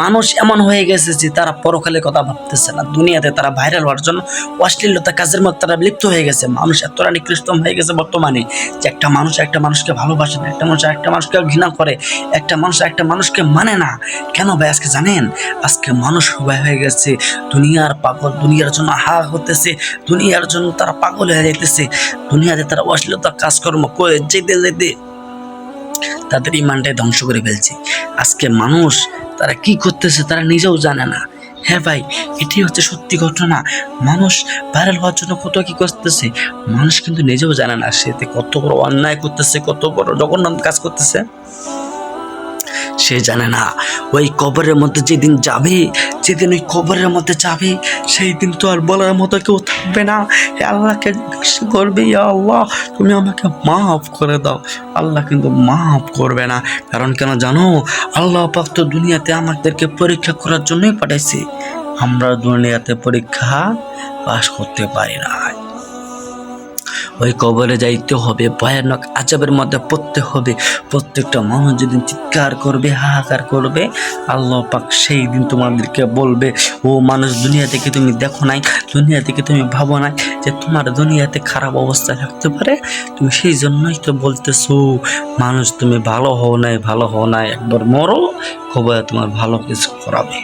মানুষ এমন হয়ে গেছে যে তারা পরকালের কথা ভাবতেছে না, দুনিয়াতে তারা ভাইরাল হওয়ার জন্য অশ্লীলতা কাজের মধ্যে তারা লিপ্ত হয়ে গেছে। মানুষ এতটা নিকৃষ্ট হয়ে গেছে বর্তমানে যে একটা মানুষ একটা মানুষকে ভালোবাসে না, একটা মানুষ একটা মানুষকে ঘৃণা করে, একটা মানুষ একটা মানুষকে মানে না। কেন ভাই আজকে জানেন? আজকে মানুষ সবাই হয়ে গেছে দুনিয়ার পাগল, দুনিয়ার জন্য হা হতেছে, দুনিয়ার জন্য তারা পাগল হয়ে যাইতেছে, দুনিয়াতে তারা অশ্লীলতা কাজকর্ম করে যেতে যেতে তাদের ইমানটাই ধ্বংস করে ফেলছে। আজকে মানুষ তারা কি করতেছে তারা নিজেও জানে না। হ্যাঁ ভাই, এটি হচ্ছে সত্যি ঘটনা। মানুষ ভাইরাল হওয়ার জন্য কত কি করতেছে, মানুষ কিন্তু নিজেও জানে না সেতে কত বড় অন্যায় করতেছে, কত বড় জঘন্য কাজ করতেছে, সে জানে না। ওই কবরের মধ্যে যেদিন যাবে, যেদিন ওই কবরের মধ্যে যাবে, সেই দিন তো আর বলার মতো কেউ থাকবে না। আল্লাহকে জিজ্ঞাসা করবে, ইয়া আল্লাহ তুমি আমাকে মাফ করে দাও। আল্লাহ কিন্তু মাফ করবে না। কারণ কেন জানো? আল্লাহ পাক তো দুনিয়াতে আমাদেরকে পরীক্ষা করার জন্যই পাঠাইছে। আমরা দুনিয়াতে পরীক্ষা পাস করতে পারি না। ওই কবরে যাইতে হবে, ভয়ানক আযাবের মধ্যে পড়তে হবে। প্রত্যেকটা মানুষ যেদিন চিৎকার করবে, হাহাকার করবে, আল্লাহ পাক সেই দিন তোমাদেরকে বলবে, ও মানুষ দুনিয়া থেকে তুমি দেখো নাই, দুনিয়া থেকে তুমি ভাবো নাই যে তোমার দুনিয়াতে খারাপ অবস্থা থাকতে পারে, তুমি সেই জন্যই তো বলতেছো মানুষ তুমি ভালো হও নাই, ভালো হও নাই, একবার মরো, কবরে তোমার ভালো কিছু করাবে।